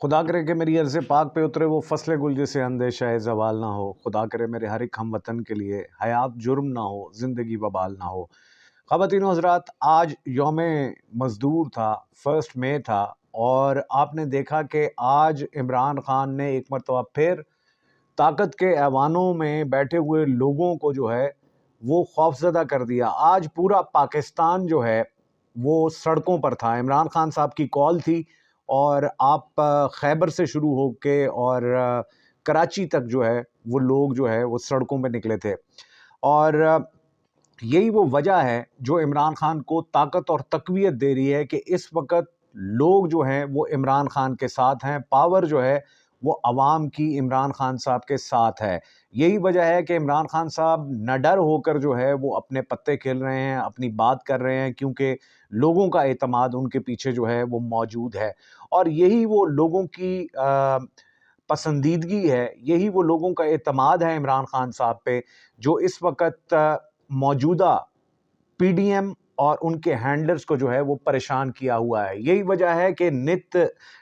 خدا کرے کہ میری عرض پاک پہ اترے وہ فصل گل جسے اندیشہ زوال نہ ہو۔ خدا کرے میرے ہر ایک ہم وطن کے لیے حیات جرم نہ ہو، زندگی وبال نہ ہو۔ خواتین و حضرات، آج یوم مزدور تھا، 1 مئی تھا، اور آپ نے دیکھا کہ آج عمران خان نے ایک مرتبہ پھر طاقت کے ایوانوں میں بیٹھے ہوئے لوگوں کو جو ہے وہ خوفزدہ کر دیا۔ آج پورا پاکستان جو ہے وہ سڑکوں پر تھا۔ عمران خان صاحب کی کال تھی اور آپ خیبر سے شروع ہو کے اور کراچی تک جو ہے وہ لوگ جو ہے وہ سڑکوں پہ نکلے تھے، اور یہی وہ وجہ ہے جو عمران خان کو طاقت اور تقویت دے رہی ہے کہ اس وقت لوگ جو ہیں وہ عمران خان کے ساتھ ہیں، پاور جو ہے وہ عوام کی عمران خان صاحب کے ساتھ ہے۔ یہی وجہ ہے کہ عمران خان صاحب نہ ڈر ہو کر جو ہے وہ اپنے پتے کھیل رہے ہیں، اپنی بات کر رہے ہیں، کیونکہ لوگوں کا اعتماد ان کے پیچھے جو ہے وہ موجود ہے، اور یہی وہ لوگوں کی پسندیدگی ہے، یہی وہ لوگوں کا اعتماد ہے عمران خان صاحب پہ، جو اس وقت موجودہ پی ڈی ایم اور ان کے ہینڈلرز کو جو ہے وہ پریشان کیا ہوا ہے۔ یہی وجہ ہے کہ نت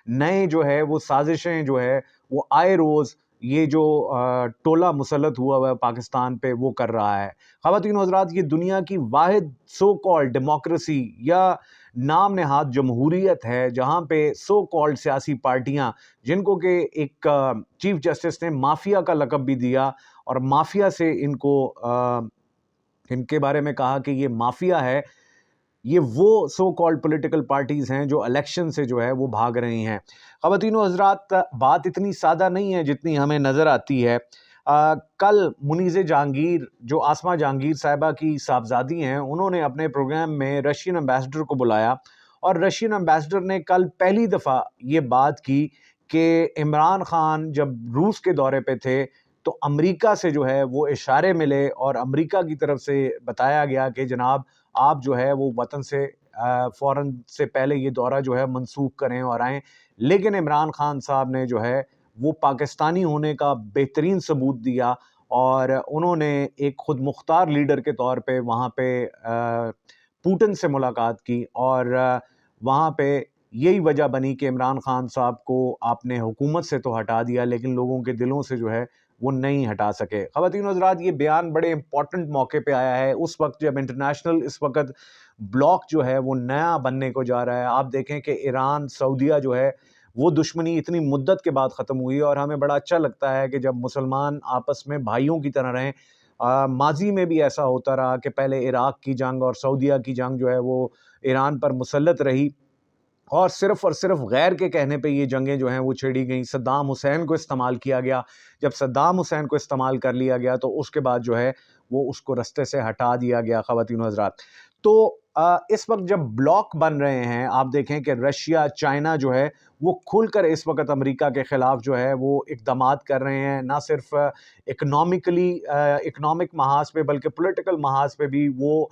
نئے جو ہے وہ سازشیں جو ہے وہ آئے روز یہ جو ٹولہ مسلط ہوا ہے پاکستان پہ وہ کر رہا ہے۔ خواتین و حضرات، یہ دنیا کی واحد سو کالڈ ڈیموکریسی یا نام نہاد جمہوریت ہے جہاں پہ سو کالڈ سیاسی پارٹیاں، جن کو کہ ایک چیف جسٹس نے مافیا کا لقب بھی دیا، اور مافیا سے ان کے بارے میں کہا کہ یہ مافیا ہے، یہ وہ سو کالڈ پولیٹیکل پارٹیز ہیں جو الیکشن سے جو ہے وہ بھاگ رہی ہیں۔ خواتین و حضرات، بات اتنی سادہ نہیں ہے جتنی ہمیں نظر آتی ہے۔ کل منیز جہانگیر جو آسما جہانگیر صاحبہ کی صاحبزادی ہیں، انہوں نے اپنے پروگرام میں رشین ایمبیسڈر کو بلایا، اور رشین ایمبیسڈر نے کل پہلی دفعہ یہ بات کی کہ عمران خان جب روس کے دورے پہ تھے تو امریکہ سے جو ہے وہ اشارے ملے، اور امریکہ کی طرف سے بتایا گیا کہ جناب آپ جو ہے وہ وطن سے فوراً سے پہلے یہ دورہ جو ہے منسوخ کریں اور آئیں، لیکن عمران خان صاحب نے جو ہے وہ پاکستانی ہونے کا بہترین ثبوت دیا، اور انہوں نے ایک خود مختار لیڈر کے طور پہ وہاں پہ پوٹن سے ملاقات کی، اور وہاں پہ یہی وجہ بنی کہ عمران خان صاحب کو آپ نے حکومت سے تو ہٹا دیا لیکن لوگوں کے دلوں سے جو ہے وہ نہیں ہٹا سکے۔ خواتین و حضرات، یہ بیان بڑے امپورٹنٹ موقع پہ آیا ہے، اس وقت جب انٹرنیشنل اس وقت بلاک جو ہے وہ نیا بننے کو جا رہا ہے۔ آپ دیکھیں کہ ایران سعودیہ جو ہے وہ دشمنی اتنی مدت کے بعد ختم ہوئی ہے، اور ہمیں بڑا اچھا لگتا ہے کہ جب مسلمان آپس میں بھائیوں کی طرح رہیں۔ ماضی میں بھی ایسا ہوتا رہا کہ پہلے عراق کی جنگ اور سعودیہ کی جنگ جو ہے وہ ایران پر مسلط رہی، اور صرف غیر کے کہنے پہ یہ جنگیں جو ہیں وہ چھیڑی گئیں۔ صدام حسین کو استعمال کیا گیا، جب صدام حسین کو استعمال کر لیا گیا تو اس کے بعد جو ہے وہ اس کو رستے سے ہٹا دیا گیا۔ خواتین و حضرات، تو اس وقت جب بلاک بن رہے ہیں، آپ دیکھیں کہ رشیا، چائنا جو ہے وہ کھل کر اس وقت امریکہ کے خلاف جو ہے وہ اقدامات کر رہے ہیں، نہ صرف اکنامک محاذ پہ بلکہ پولیٹیکل محاذ پہ بھی وہ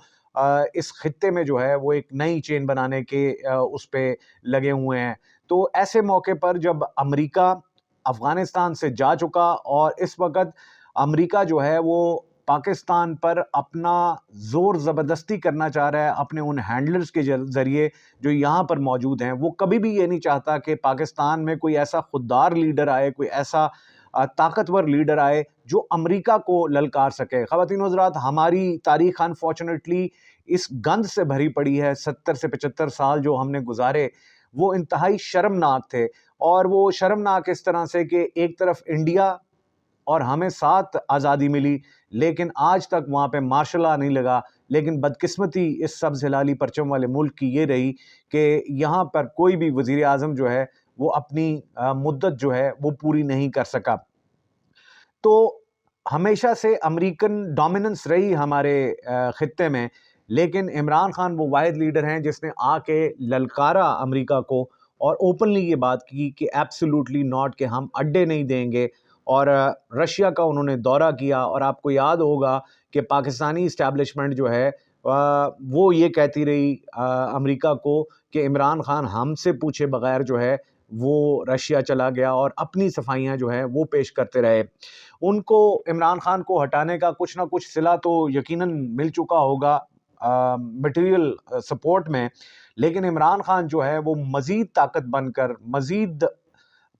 اس خطے میں جو ہے وہ ایک نئی چین بنانے کے اس پہ لگے ہوئے ہیں۔ تو ایسے موقع پر جب امریکہ افغانستان سے جا چکا، اور اس وقت امریکہ جو ہے وہ پاکستان پر اپنا زور زبردستی کرنا چاہ رہا ہے اپنے ان ہینڈلرز کے ذریعے جو یہاں پر موجود ہیں، وہ کبھی بھی یہ نہیں چاہتا کہ پاکستان میں کوئی ایسا خوددار لیڈر آئے، کوئی ایسا طاقتور لیڈر آئے جو امریکہ کو للکار سکے۔ خواتین و حضرات، ہماری تاریخ انفارچونیٹلی اس گند سے بھری پڑی ہے۔ 70 سے 75 سال جو ہم نے گزارے وہ انتہائی شرمناک تھے، اور وہ شرمناک اس طرح سے کہ ایک طرف انڈیا اور ہمیں ساتھ آزادی ملی، لیکن آج تک وہاں پہ مارشل لا نہیں لگا۔ لیکن بدقسمتی اس سبز ہلالی پرچم والے ملک کی یہ رہی کہ یہاں پر کوئی بھی وزیر اعظم جو ہے وہ اپنی مدت جو ہے وہ پوری نہیں کر سکا۔ تو ہمیشہ سے امریکن ڈومیننس رہی ہمارے خطے میں، لیکن عمران خان وہ واحد لیڈر ہیں جس نے آ کے للکارا امریکہ کو، اور اوپنلی یہ بات کی کہ ایبسولوٹلی ناٹ، کہ ہم اڈے نہیں دیں گے، اور رشیا کا انہوں نے دورہ کیا۔ اور آپ کو یاد ہوگا کہ پاکستانی اسٹیبلشمنٹ جو ہے وہ یہ کہتی رہی امریکہ کو کہ عمران خان ہم سے پوچھے بغیر جو ہے وہ رشیا چلا گیا، اور اپنی صفائیاں جو ہے وہ پیش کرتے رہے۔ ان کو عمران خان کو ہٹانے کا کچھ نہ کچھ صلہ تو یقیناً مل چکا ہوگا مٹیریل سپورٹ میں، لیکن عمران خان جو ہے وہ مزید طاقت بن کر، مزید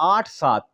8-7।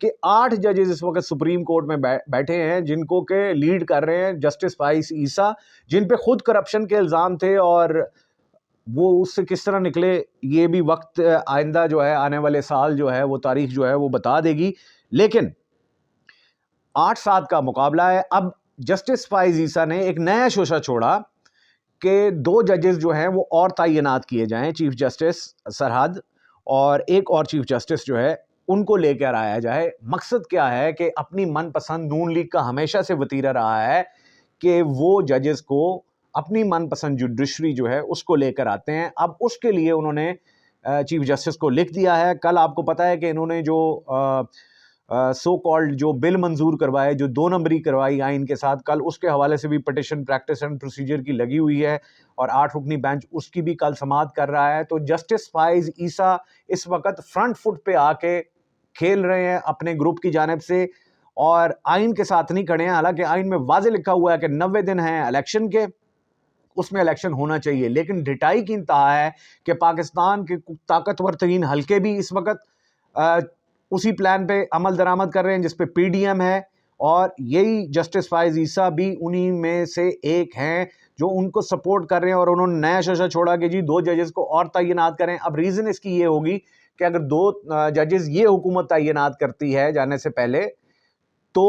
کہ 8 ججز اس وقت سپریم کورٹ میں بیٹھے ہیں جن کو کہ لیڈ کر رہے ہیں جسٹس فائز عیسیٰ، جن پہ خود کرپشن کے الزام تھے، اور وہ اس سے کس طرح نکلے یہ بھی وقت آئندہ جو ہے، آنے والے سال جو ہے، وہ تاریخ جو ہے وہ بتا دے گی. لیکن 8-7 کا مقابلہ ہے. اب جسٹس فائز عیسیٰ نے ایک نیا شوشہ چھوڑا کہ 2 ججز جو ہیں وہ اور تعینات کیے جائیں، چیف جسٹس سرحد اور ایک اور چیف جسٹس جو ہے ان کو لے کر آیا جائے. مقصد کیا ہے کہ اپنی من پسند نون لیگ کا ہمیشہ سے وتیرہ رہا ہے کہ وہ ججز کو اپنی من پسند جوڈیشری جو ہے اس کو لے کر آتے ہیں. اب اس کے لیے انہوں نے چیف جسٹس کو لکھ دیا ہے. کل آپ کو پتا ہے کہ انہوں نے جو سو کالڈ جو بل منظور کروائے، جو 2 نمبری کروائی آئین کے ساتھ، کل اس کے حوالے سے بھی پٹیشن پریکٹس اینڈ پروسیجر کی لگی ہوئی ہے، اور 8 رکنی بینچ اس کی بھی کل سماعت کر رہا ہے. تو جسٹس فائز عیسیٰ اس وقت فرنٹ فٹ پہ آ کے کھیل رہے ہیں اپنے گروپ کی جانب سے، اور آئین کے ساتھ نہیں کھڑے ہیں. حالانکہ آئین میں واضح لکھا ہوا ہے کہ 90 دن ہیں الیکشن کے، اس میں الیکشن ہونا چاہیے. لیکن ڈٹائی کی انتہا ہے کہ پاکستان کے طاقتور ترین حلقے بھی اس وقت اسی پلان پہ عمل درآمد کر رہے ہیں جس پہ پی ڈی ایم ہے، اور یہی جسٹس فائز عیسیٰ بھی انہی میں سے ایک ہیں جو ان کو سپورٹ کر رہے ہیں. اور انہوں نے نیا شوشہ چھوڑا کہ جی 2 ججز کو اور تعینات کریں. اب ریزن اس کی یہ ہوگی کہ اگر 2 ججز یہ حکومت تعینات کرتی ہے جانے سے پہلے، تو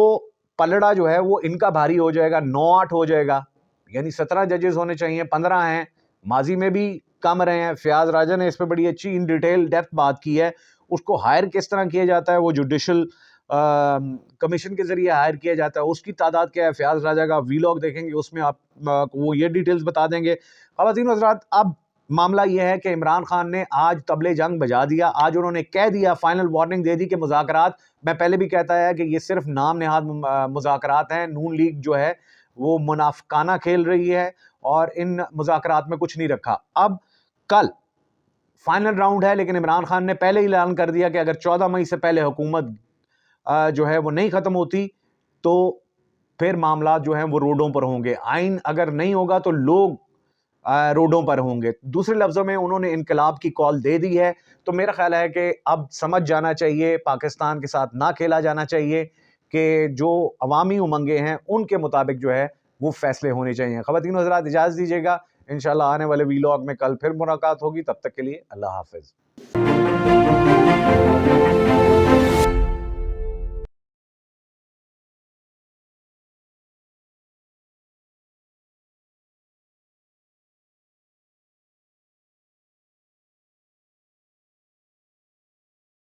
پلڑا جو ہے وہ ان کا بھاری ہو جائے گا، 9-8 ہو جائے گا. یعنی 17 ججز ہونے چاہیے، 15 ہیں، ماضی میں بھی کم رہے ہیں. فیاض راجہ نے اس پہ بڑی اچھی ان ڈیٹیل ڈیپتھ بات کی ہے. اس کو ہائر کس طرح کیا جاتا ہے، وہ جوڈیشل کمیشن کے ذریعے ہائر کیا جاتا ہے، اس کی تعداد کیا ہے. فیاض راجہ کا ویلاگ دیکھیں گے، اس میں آپ وہ یہ ڈیٹیلز بتا دیں گے. خواتین و حضرات، اب معاملہ یہ ہے کہ عمران خان نے آج طبلِ جنگ بجا دیا. آج انہوں نے کہہ دیا، فائنل وارننگ دے دی کہ مذاکرات، میں پہلے بھی کہتا ہے کہ یہ صرف نام نہاد مذاکرات ہیں. نون لیگ جو ہے وہ منافقانہ کھیل رہی ہے اور ان مذاکرات میں کچھ نہیں رکھا. اب کل فائنل راؤنڈ ہے، لیکن عمران خان نے پہلے ہی اعلان کر دیا کہ اگر 14 مئی سے پہلے حکومت جو ہے وہ نہیں ختم ہوتی تو پھر معاملات جو ہیں وہ روڈوں پر ہوں گے. آئین اگر نہیں ہوگا تو لوگ روڈوں پر ہوں گے. دوسرے لفظوں میں انہوں نے انقلاب کی کال دے دی ہے. تو میرا خیال ہے کہ اب سمجھ جانا چاہیے، پاکستان کے ساتھ نہ کھیلا جانا چاہیے، کہ جو عوامی امنگیں ہیں ان کے مطابق جو ہے وہ فیصلے ہونے چاہیے. خواتین و حضرات، اجازت دیجیے گا، انشاءاللہ آنے والے ویلاگ میں کل پھر ملاقات ہوگی. تب تک کے لیے اللہ حافظ.